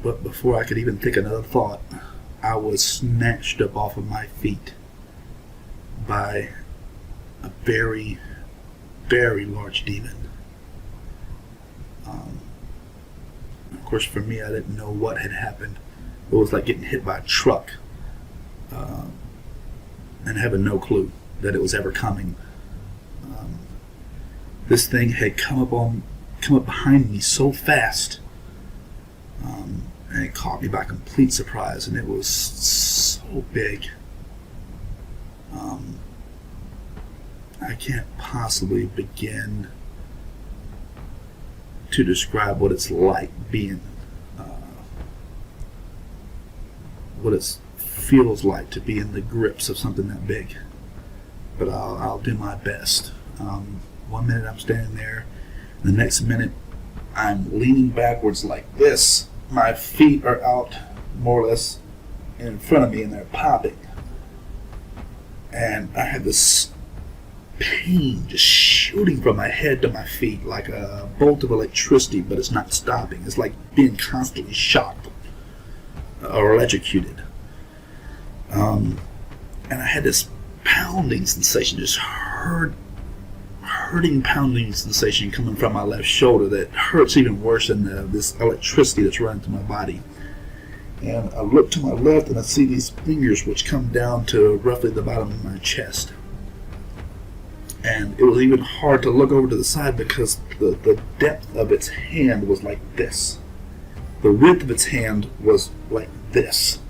But before I could even think another thought, I was snatched up off of my feet by a very, very large demon. Of course, for me, I didn't know what had happened. It was like getting hit by a truck, and having no clue that it was ever coming. This thing had come up behind me so fast, and it caught me by complete surprise, and it was so big. I can't possibly begin to describe what it's like being, what it feels like to be in the grips of something that big. But I'll do my best. 1 minute I'm standing there, the next minute I'm leaning backwards like this. My feet are out more or less in front of me and they're popping. And I have this pain just shooting from my head to my feet like a bolt of electricity, but it's not stopping. It's like being constantly shocked or electrocuted. And I had this pounding sensation, just hurting pounding sensation coming from my left shoulder that hurts even worse than this electricity that's running through my body. And I look to my left and I see these fingers which come down to roughly the bottom of my chest. And it was even hard to look over to the side because the depth of its hand was like this. The width of its hand was like this.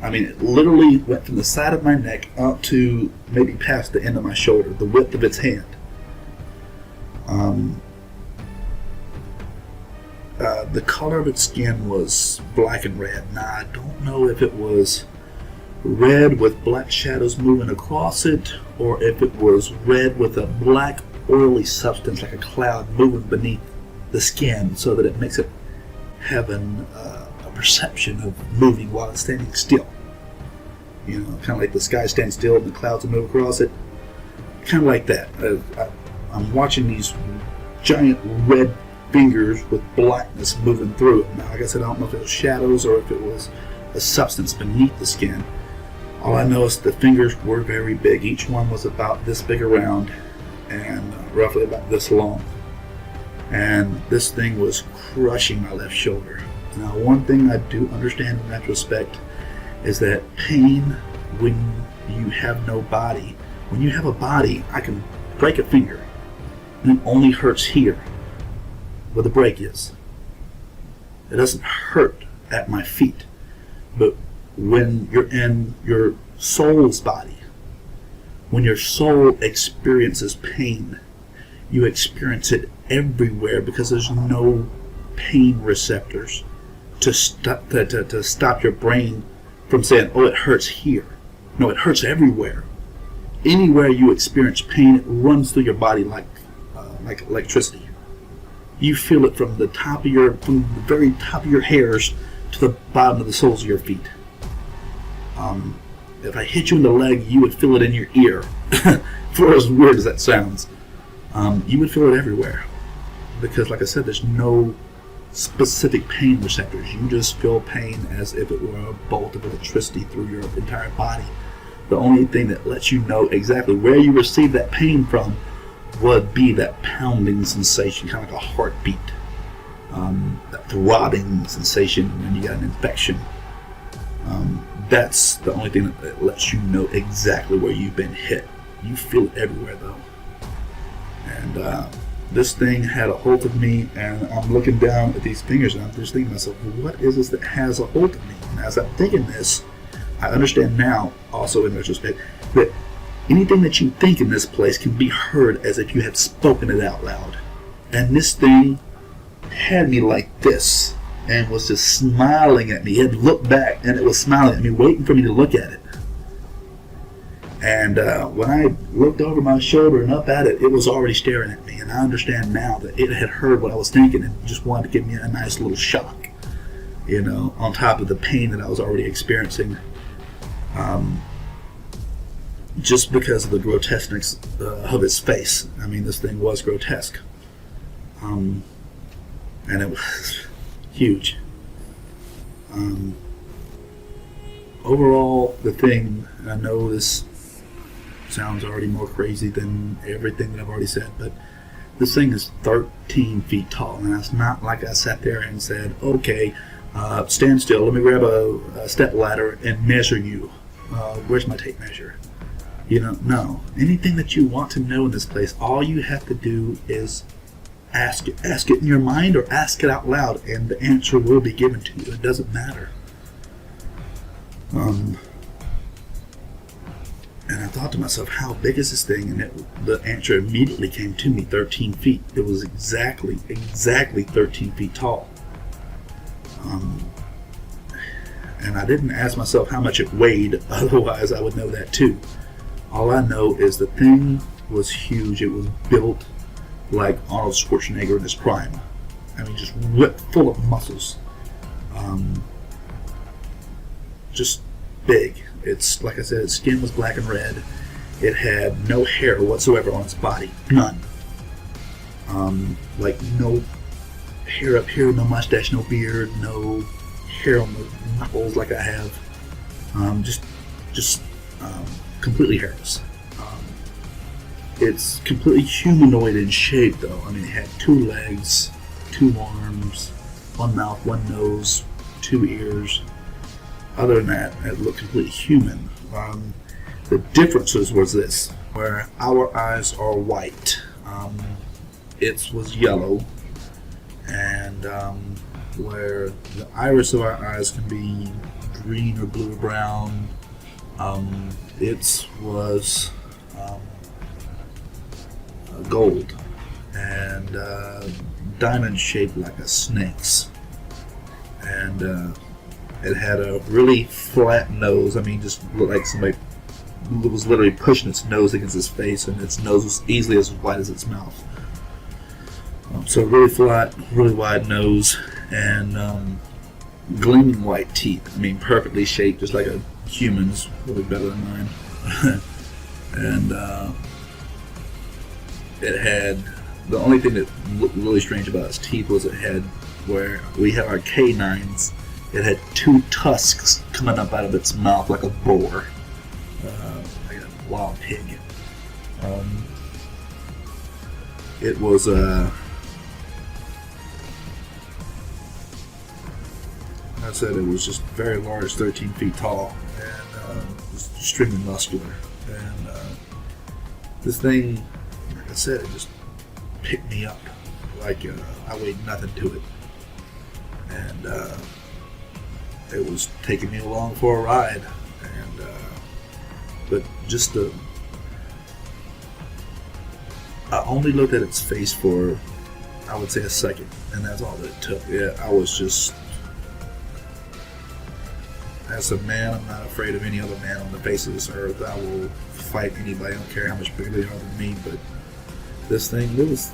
I mean, it literally went from the side of my neck up to maybe past the end of my shoulder, the width of its hand. The color of its skin was black and red. Now, I don't know if it was red with black shadows moving across it, or if it was red with a black oily substance like a cloud moving beneath the skin so that it makes it have a perception of moving while it's standing still. You know, kind of like the sky stands still and the clouds move across it. Kind of like that. I'm watching these giant red fingers with blackness moving through it. Now, like I said, I don't know if it was shadows or if it was a substance beneath the skin. All I know is the fingers were very big. Each one was about this big around and roughly about this long. And this thing was crushing my left shoulder. Now, one thing I do understand in retrospect is that pain when you have no body. When you have a body, I can break a finger and it only hurts here where the break is. It doesn't hurt at my feet. But when you're in your soul's body, when your soul experiences pain, you experience it everywhere because there's no pain receptors to stop your brain from saying, oh, it hurts here. No, it hurts everywhere. Anywhere you experience pain, it runs through your body like electricity. You feel it from the very top of your hairs to the bottom of the soles of your feet. If I hit you in the leg, you would feel it in your ear. For as weird as that sounds, you would feel it everywhere. Because, like I said, there's no specific pain receptors. You just feel pain as if it were a bolt of electricity through your entire body. The only thing that lets you know exactly where you receive that pain from would be that pounding sensation, kind of like a heartbeat. That throbbing sensation when you got an infection. That's the only thing that lets you know exactly where you've been hit. You feel it everywhere, though. And this thing had a hold of me, and I'm looking down at these fingers, and I'm just thinking to myself, what is this that has a hold of me? And as I'm thinking this, I understand now, also in retrospect, that anything that you think in this place can be heard as if you had spoken it out loud. And this thing had me like this and was just smiling at me. It had looked back and it was smiling at me, waiting for me to look at it. And when I looked over my shoulder and up at it, it was already staring at me. And I understand now that it had heard what I was thinking and just wanted to give me a nice little shock, you know, on top of the pain that I was already experiencing. Just because of the grotesqueness of its face. I mean, this thing was grotesque. And it was huge. Um, Overall, the thing, I know this sounds already more crazy than everything that I've already said, but this thing is 13 feet tall, and it's not like I sat there and said, okay, stand still, let me grab a step ladder and measure you. Where's my tape measure? No. Anything that you want to know in this place, all you have to do is ask it. Ask it in your mind or ask it out loud, and the answer will be given to you. It doesn't matter. And I thought to myself, how big is this thing? And the answer immediately came to me, 13 feet. It was exactly 13 feet tall. And I didn't ask myself how much it weighed, otherwise I would know that too. All I know is the thing was huge. It was built like Arnold Schwarzenegger in his prime. I mean, just ripped full of muscles. Just big. It's, like I said, its skin was black and red. It had no hair whatsoever on its body. None. Like no hair up here, no mustache, no beard, no hair on the knuckles like I have. Just completely hairless. It's completely humanoid in shape, though. I mean, it had 2 legs, 2 arms, 1 mouth, 1 nose, 2 ears. Other than that, it looked completely human. The differences was this, where our eyes are white. Its was yellow, and where the iris of our eyes can be green or blue or brown, its was gold and diamond shaped like a snake's, and it had a really flat nose. I mean, just looked like somebody was literally pushing its nose against its face, and its nose was easily as wide as its mouth. So really flat, really wide nose, and gleaming white teeth. I mean, perfectly shaped, just like a human's, really better than mine. And it had, the only thing that looked really strange about its teeth was it had, where we have our canines, it had 2 tusks coming up out of its mouth like a boar, like a wild pig. It was I said it was just very large, 13 feet tall, and was extremely muscular. And this thing, like I said, it just picked me up like I weighed nothing to it, and it was taking me along for a ride. And but just I only looked at its face for, I would say, a second, and that's all that it took. Yeah, I was just, as a man, I'm not afraid of any other man on the face of this earth. I will fight anybody. I don't care how much bigger they are than me. But this thing, there was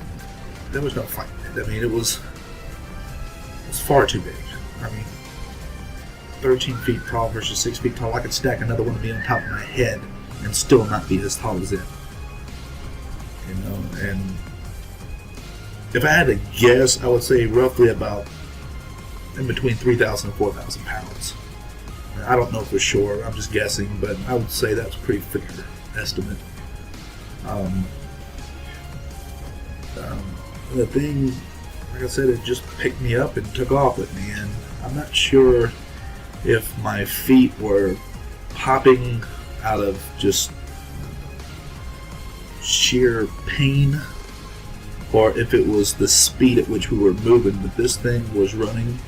no fight. I mean, it was far too big. I mean, 13 feet tall versus 6 feet tall. I could stack another one of me on top of my head and still not be as tall as it. You know, and if I had to guess, I would say roughly about in between 3,000 and 4,000 pounds. I don't know for sure. I'm just guessing, but I would say that's a pretty fair estimate. The thing, like I said, it just picked me up and took off with me, and I'm not sure if my feet were popping out of just sheer pain, or if it was the speed at which we were moving. But this thing was running.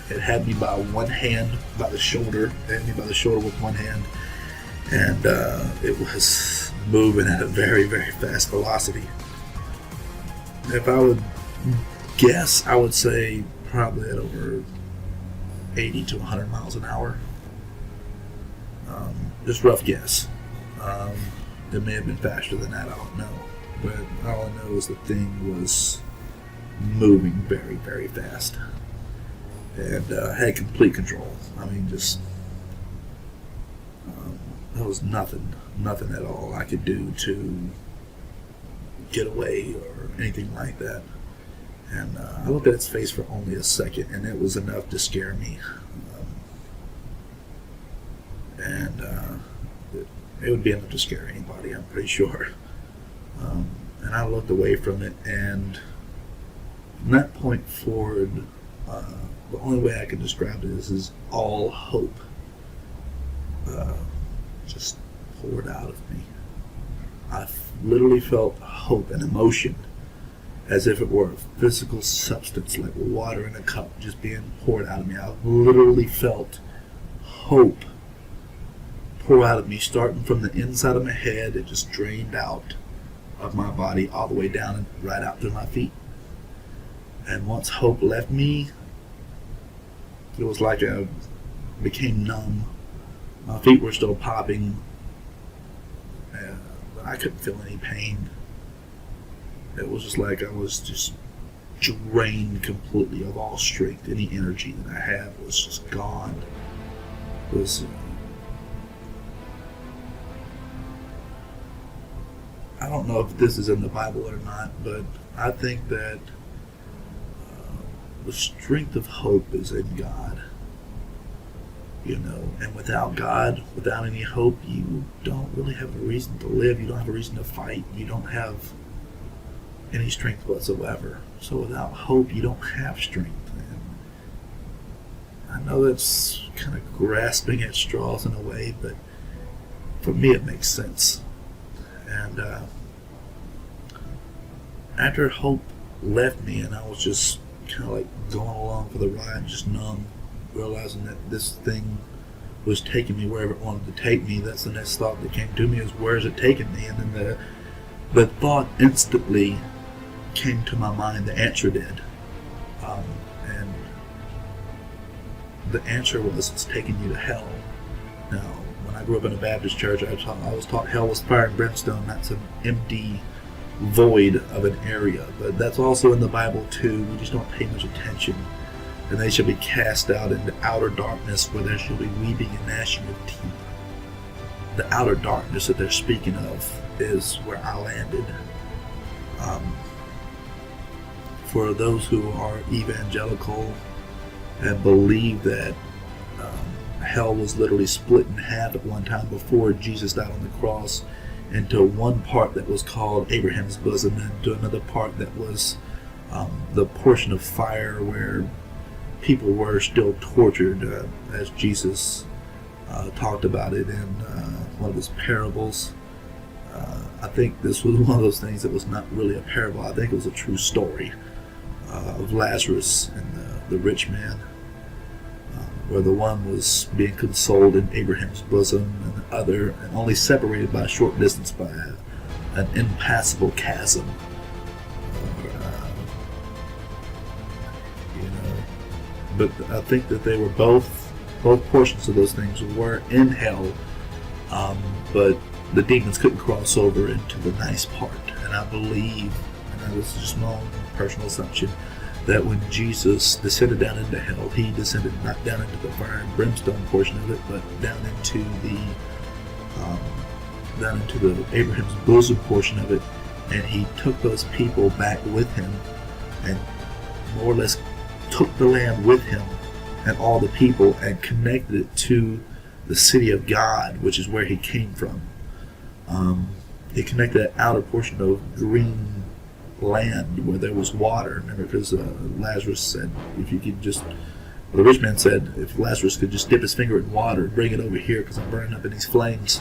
It had me by one hand, by the shoulder. It had me by the shoulder with one hand, and it was moving at a very, very fast velocity. If I would guess, I would say probably at over 80 to 100 miles an hour. Just rough guess. It may have been faster than that, I don't know. But all I know is the thing was moving very, very fast. And had complete control. I mean, just there was nothing at all I could do to get away or anything like that. And I looked at its face for only a second, and it was enough to scare me. and it would be enough to scare anybody, I'm pretty sure. And I looked away from it, and from that point forward, the only way I can describe it is all hope just poured out of me. I literally felt hope and emotion as if it were a physical substance, like water in a cup just being poured out of me. I literally felt hope pour out of me, starting from the inside of my head. It just drained out of my body all the way down and right out through my feet. And once hope left me, it was like I became numb. My feet were still popping, but I couldn't feel any pain. It was just like I was just drained completely of all strength. Any energy that I had was just gone. It was, I don't know if this is in the Bible or not, but I think that the strength of hope is in God. You know, and without God, without any hope, you don't really have a reason to live. You don't have a reason to fight. You don't have any strength whatsoever. So without hope, you don't have strength. And I know that's kind of grasping at straws in a way, but for me it makes sense. And after hope left me, and I was just kind of like going along for the ride, just numb, realizing that this thing was taking me wherever it wanted to take me. That's the next thought that came to me, is where is it taking me? And then the thought instantly came to my mind. The answer did, and the answer was, it's taking you to hell. Now, when I grew up in a Baptist church, I was taught hell was fire and brimstone. That's an empty void of an area, but that's also in the Bible too. We just don't pay much attention. And they shall be cast out into outer darkness, where there shall be weeping and gnashing of teeth. The outer darkness that they're speaking of is where I landed. For those who are evangelical and believe that hell was literally split in half at one time before Jesus died on the cross, into one part that was called Abraham's bosom, and to another part that was the portion of fire where people were still tortured, as Jesus talked about it in one of his parables. I think this was one of those things that was not really a parable. I think it was a true story of Lazarus and the rich man, where the one was being consoled in Abraham's bosom, and the other, and only separated by a short distance by an impassable chasm. But I think that they were both portions of those things were in hell, but the demons couldn't cross over into the nice part. And I believe, and this is just my own personal assumption, that when Jesus descended down into hell, he descended not down into the fire and brimstone portion of it, but down into the Abraham's bosom portion of it, and he took those people back with him, and more or less took the land with him and all the people, and connected it to the city of God, which is where he came from. He connected that outer portion of green land where there was water. Remember, because Lazarus said, if you could just, the rich man said, if Lazarus could just dip his finger in water and bring it over here, because I'm burning up in these flames.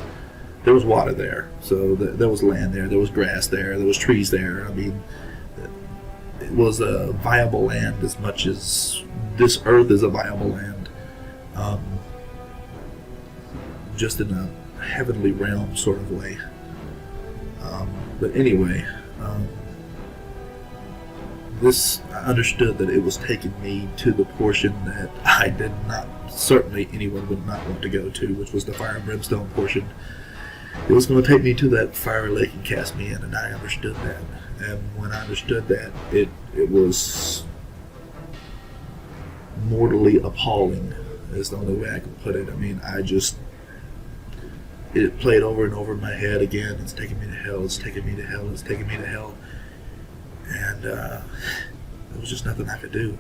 There was water there, so there was land there, there was grass there was trees there. I mean, it was a viable land as much as this earth is a viable land, just in a heavenly realm sort of way. But anyway, I understood that it was taking me to the portion that I did not, certainly anyone would not want to go to, which was the fire and brimstone portion. It was going to take me to that fiery lake and cast me in, and I understood that. And when I understood that, it was mortally appalling, is the only way I can put it. I mean, it played over and over in my head again. It's taking me to hell, it's taking me to hell, it's taking me to hell. And there was just nothing I could do.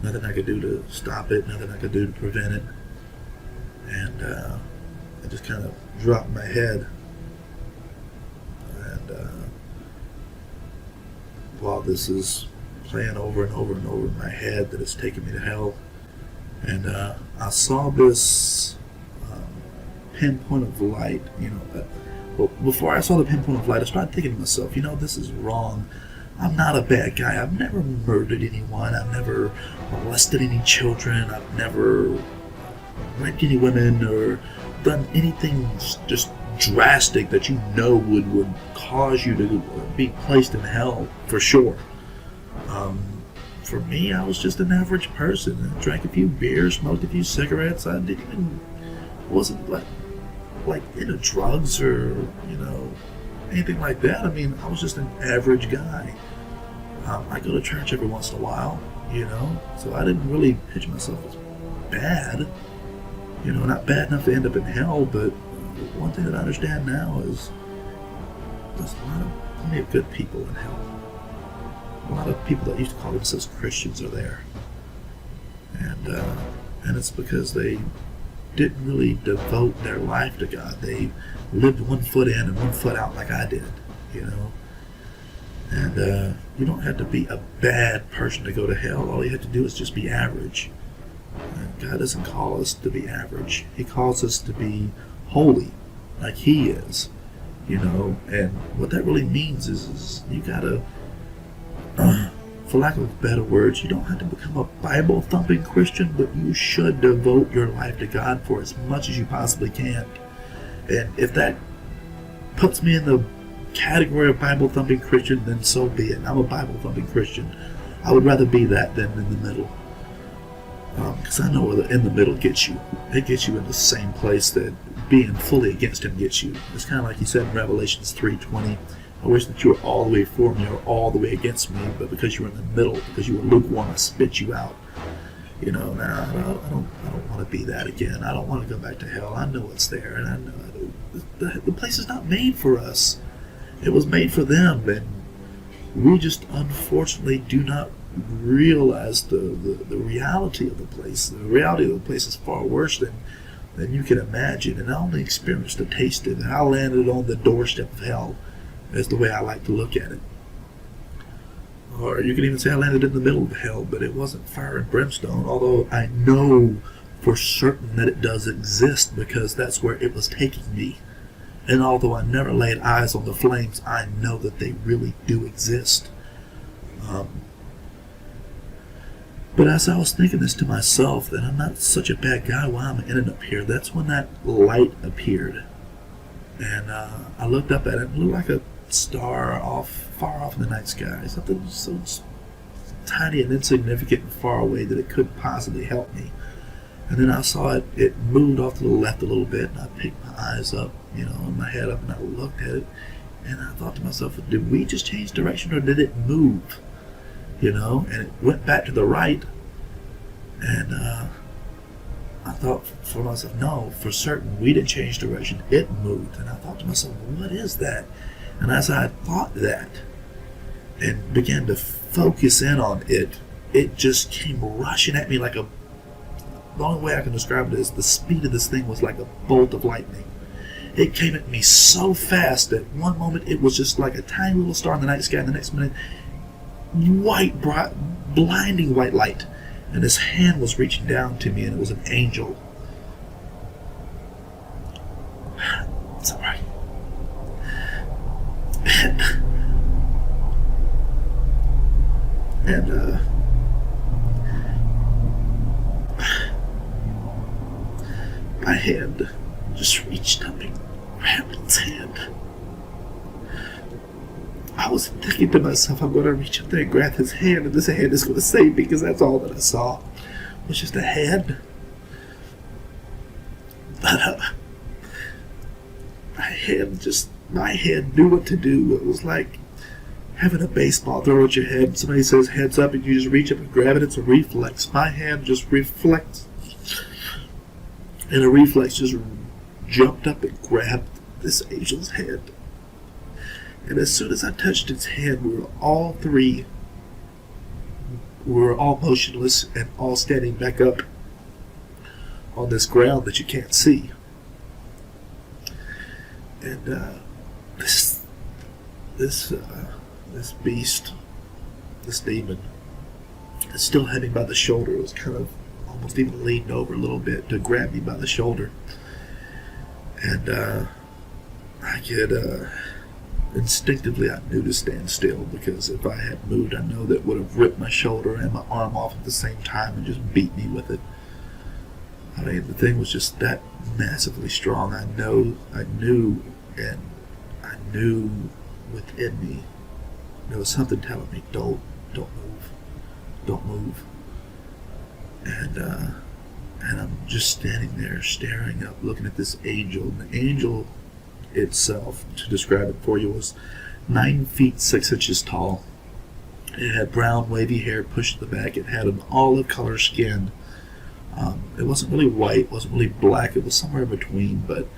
Nothing I could do to stop it, nothing I could do to prevent it. And I just kind of dropped my head. And while this is playing over and over and over in my head that it's taking me to hell, and I saw this pinpoint of light, well, before I saw the pinpoint of light, I started thinking to myself, this is wrong. I'm not a bad guy. I've never murdered anyone. I've never molested any children. I've never raped any women or done anything just drastic that would cause you to be placed in hell for sure. For me, I was just an average person. I drank a few beers, smoked a few cigarettes. I wasn't like into drugs or anything like that. I mean, I was just an average guy. I go to church every once in a while, so I didn't really picture myself as bad. Not bad enough to end up in hell, but one thing that I understand now is there's plenty of good people in hell. A lot of people that used to call themselves Christians are there. And it's because they didn't really devote their life to God. They lived one foot in and one foot out like I did, And you don't have to be a bad person to go to hell. All you have to do is just be average. And God doesn't call us to be average. He calls us to be holy, like He is, And what that really means is you gotta, for lack of better words, you don't have to become a Bible-thumping Christian, but you should devote your life to God for as much as you possibly can. And if that puts me in the category of Bible-thumping Christian, then so be it. I'm a Bible-thumping Christian. I would rather be that than in the middle. Because I know where the in the middle gets you. It gets you in the same place that being fully against Him gets you. It's kind of like He said in Revelations 3:20, I wish that you were all the way for me or all the way against me, but because you were in the middle, because you were lukewarm, I spit you out. I don't want to be that again. I don't want to go back to hell. I know it's there, and I know the place is not made for us. It was made for them, and we just unfortunately do not realize the reality of the place. The reality of the place is far worse than you can imagine, and I only experienced a taste of it. I landed on the doorstep of hell. That's the way I like to look at it. Or you can even say I landed in the middle of hell, but it wasn't fire and brimstone, although I know for certain that it does exist because that's where it was taking me. And although I never laid eyes on the flames, I know that they really do exist. But as I was thinking this to myself, that I'm not such a bad guy, why am I ending up here? That's when that light appeared. And I looked up at it, and it looked like a star far off in the night sky. Something so tiny and insignificant and far away that it couldn't possibly help me. And then I saw it moved off to the left a little bit, and I picked my eyes up, my head up, and I looked at it, and I thought to myself, did we just change direction, or did it move? And it went back to the right, and I thought for myself, no, for certain, we didn't change direction, it moved. And I thought to myself, what is that? And as I thought that, and began to focus in on it, it just came rushing at me like the only way I can describe it is the speed of this thing was like a bolt of lightning. It came at me so fast that one moment it was just like a tiny little star in the night sky, and the next minute, white, bright, blinding white light. And his hand was reaching down to me, and it was an angel. It's all right. And my hand just reached up and grabbed its hand. I was thinking to myself, I'm going to reach up there and grab his hand, and this hand is going to save me, because that's all that I saw was just a hand. But my hand knew what to do. It was like having a baseball thrown at your head. Somebody says heads up, and you just reach up and grab it. It's a reflex. My hand just reflects, and a reflex just jumped up and grabbed this angel's hand. And as soon as I touched its hand, we were all motionless and all standing back up on this ground that you can't see. And this beast, this demon, still had me by the shoulder. It was kind of almost even leaned over a little bit to grab me by the shoulder. And I could instinctively, I knew to stand still, because if I had moved, I know that would have ripped my shoulder and my arm off at the same time and just beat me with it. I mean, the thing was just that massively strong. I knew within me, there was something telling me, don't move. And I'm just standing there, staring up, looking at this angel. And the angel itself, to describe it for you, was 9 feet 6 inches tall. It had brown wavy hair pushed to the back. It had an olive color skin. It wasn't really white, wasn't really black. It was somewhere in between, but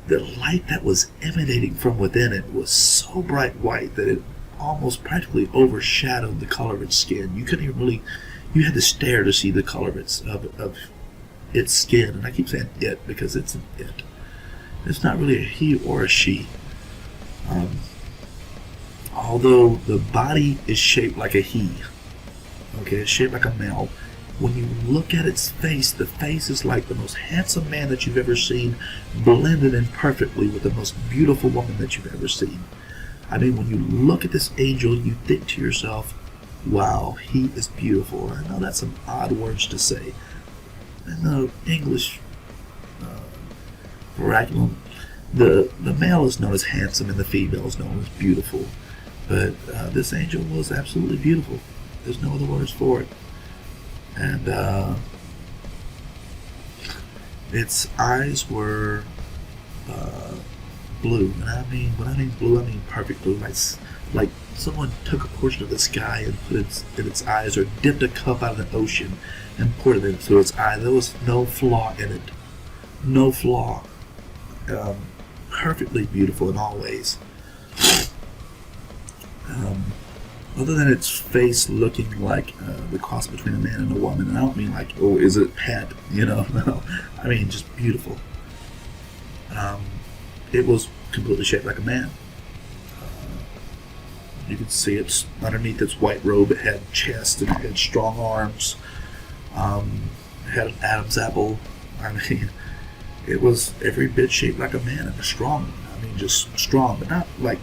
the light that was emanating from within it was so bright white that it almost practically overshadowed the color of its skin. You couldn't even really, you had to stare to see the color of its skin. And I keep saying it because it's an it. It's not really a he or a she. Although the body is shaped like a he. Okay, it's shaped like a male. When you look at its face, the face is like the most handsome man that you've ever seen, blended in perfectly with the most beautiful woman that you've ever seen. I mean, when you look at this angel, you think to yourself, wow, he is beautiful. I know that's some odd words to say. In the English vernacular, the male is known as handsome and the female is known as beautiful. But this angel was absolutely beautiful. There's no other words for it. And its eyes were blue. And I mean, when I mean blue, I mean perfect blue. Like someone took a portion of the sky and put it in its eyes, or dipped a cup out of the ocean and poured it into its eye. There was no flaw in it. No flaw. Perfectly beautiful in all ways. Other than its face looking like the cross between a man and a woman. And I don't mean like, oh, is it pet? You know, no. I mean just beautiful. It was completely shaped like a man. You could see it's underneath its white robe. It had chest and it had strong arms. It had an Adam's apple. I mean, it was every bit shaped like a man, and a strong one. I mean, just strong, but not like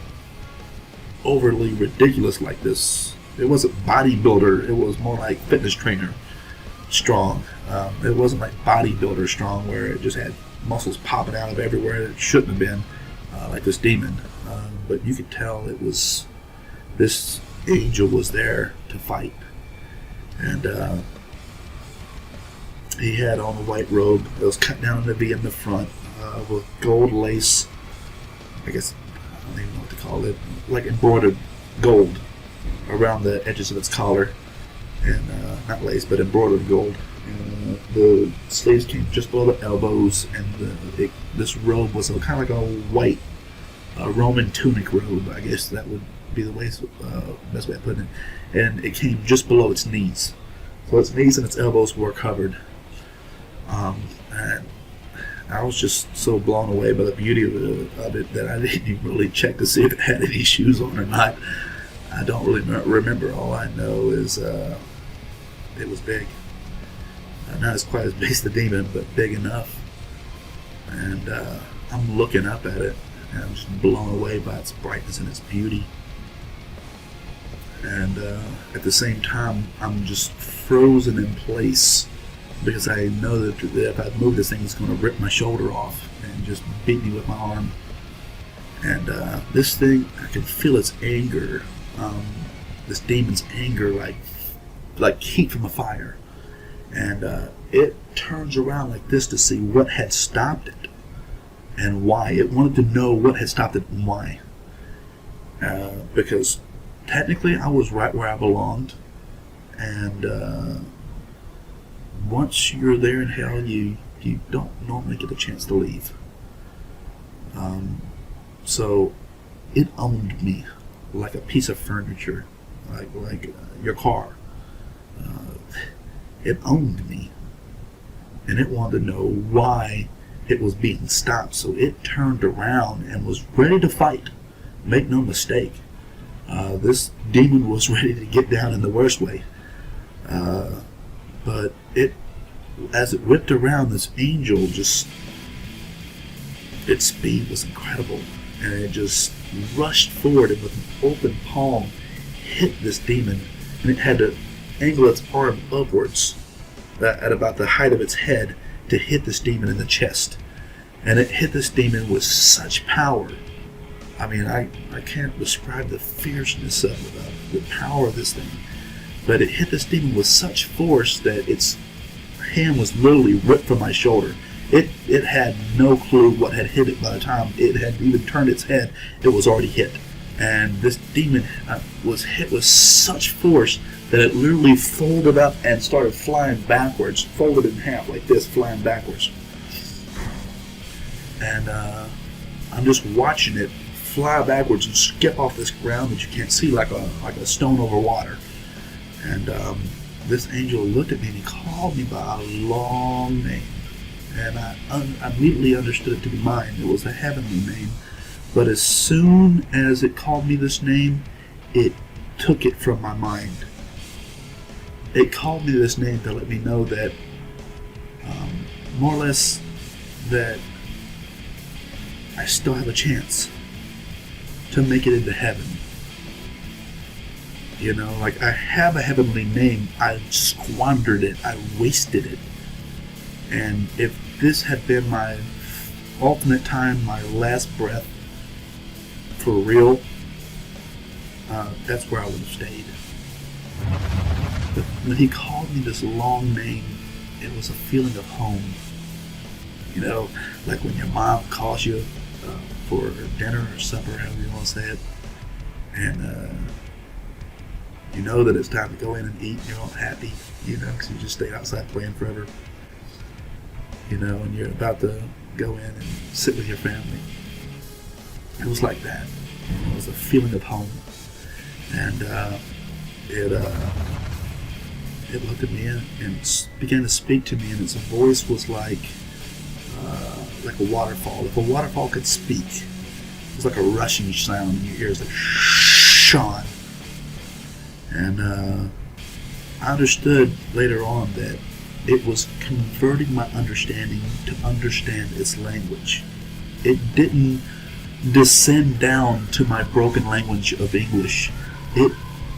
overly ridiculous like this. It wasn't bodybuilder. It was more like fitness trainer strong. It wasn't like bodybuilder strong, where it just had muscles popping out of everywhere it shouldn't have been, like this demon. But you could tell it was, this angel was there to fight. And he had on a white robe that was cut down in a V in the front, with gold lace. I guess, I don't even know what to call it, like embroidered gold around the edges of its collar. And not lace, but embroidered gold. And the sleeves came just below the elbows, and this robe was kind of like a white Roman tunic robe. I guess that would be the best way of putting it. And it came just below its knees. So its knees and its elbows were covered. And I was just so blown away by the beauty of it that I didn't even really check to see if it had any shoes on or not. I don't really remember. All I know is it was big. Not as quite as big as the demon, but big enough. And I'm looking up at it, and I'm just blown away by its brightness and its beauty. And at the same time, I'm just frozen in place, because I know that if I move this thing, it's going to rip my shoulder off and just beat me with my arm. And this thing, I can feel its anger, this demon's anger, like heat from a fire. And it turns around like this to see what had stopped it and why. It wanted to know what had stopped it and why. Because technically I was right where I belonged. And once you're there in hell, you don't normally get a chance to leave. So it owned me like a piece of furniture, like your car. It owned me. and it wanted to know why it was being stopped. So it turned around and was ready to fight. Make no mistake, this demon was ready to get down in the worst way. But as it whipped around, this angel its speed was incredible, and it just rushed forward and with an open palm hit this demon, and it had to angle its arm upwards at about the height of its head to hit this demon in the chest. And it hit this demon with such power. I mean, I can't describe the fierceness of it, the power of this thing. But it hit this demon with such force that its hand was literally ripped from my shoulder. It had no clue what had hit it. By the time it had even turned its head, it was already hit. And this demon was hit with such force that it literally folded up and started flying backwards, folded in half like this, flying backwards. And I'm just watching it fly backwards and skip off this ground that you can't see, like a stone over water. And this angel looked at me and he called me by a long name. And I immediately understood it to be mine. It was a heavenly name. But as soon as it called me this name, it took it from my mind. It called me this name to let me know that, more or less, that I still have a chance to make it into heaven. You know, like, I have a heavenly name. I squandered it. I wasted it. And if this had been my ultimate time, my last breath, for real, that's where I would have stayed. But when he called me this long name, it was a feeling of home. You know, like when your mom calls you for dinner or supper, however you want to say it, and you know that it's time to go in and eat, and you're all happy, you know, because you just stayed outside playing forever, you know, and you're about to go in and sit with your family. It was like that. It was a feeling of home. And it looked at me and began to speak to me, and its voice was like a waterfall. If a waterfall could speak, it was like a rushing sound in your ears, like Shawn. And I understood later on that it was converting my understanding to understand its language. It didn't descend down to my broken language of English. It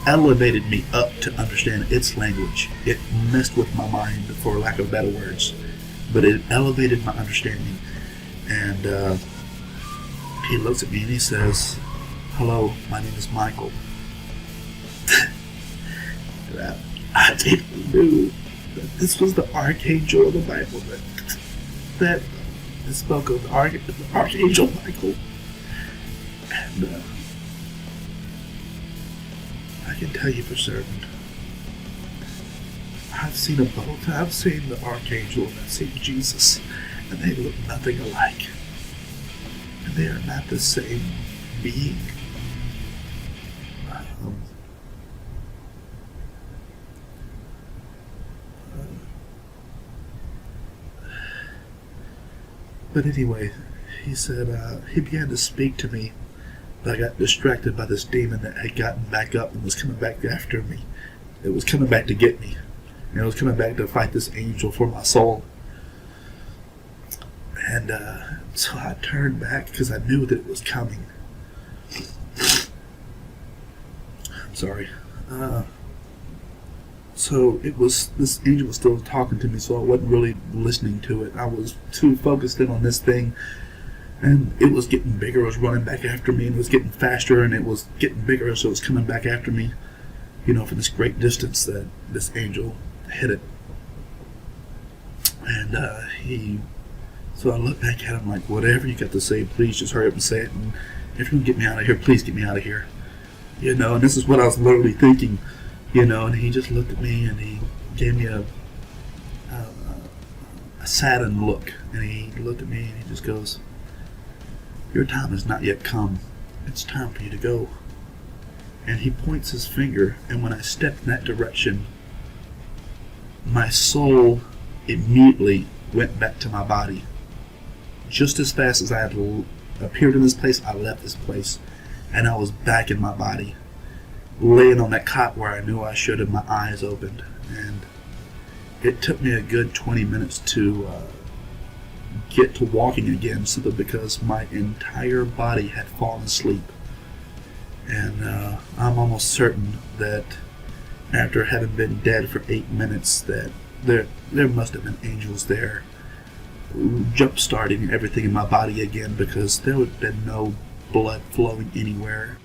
elevated me up to understand its language. It messed with my mind, for lack of better words, but it elevated my understanding. And he looks at me and he says, "Hello, my name is Michael." I didn't know that this was the Archangel of the Bible that spoke of the Archangel Michael. And I can tell you for certain, I've seen them both. I've seen the Archangel and I've seen Jesus, and they look nothing alike. And they are not the same being. But anyway, he said, he began to speak to me, but I got distracted by this demon that had gotten back up and was coming back after me. It was coming back to get me. And it was coming back to fight this angel for my soul. And so I turned back because I knew that it was coming. I'm sorry. So it was, this angel was still talking to me, so I wasn't really listening to it. I was too focused in on this thing, and it was getting bigger. It was running back after me, and it was getting faster, and it was getting bigger, so it was coming back after me, you know, for this great distance that this angel hit it. And so I looked back at him like, whatever you got to say, please just hurry up and say it, and if you can get me out of here, please get me out of here. You know, and this is what I was literally thinking. You know, and he just looked at me and he gave me a saddened look. And he looked at me and he just goes, "Your time has not yet come. It's time for you to go." And he points his finger, and when I stepped in that direction, my soul immediately went back to my body. Just as fast as I had appeared in this place, I left this place, and I was back in my body, laying on that cot where I knew I should have, my eyes opened. And it took me a good 20 minutes to get to walking again, simply because my entire body had fallen asleep. And I'm almost certain that after having been dead for 8 minutes, that there must have been angels there jump-starting everything in my body again, because there would have been no blood flowing anywhere.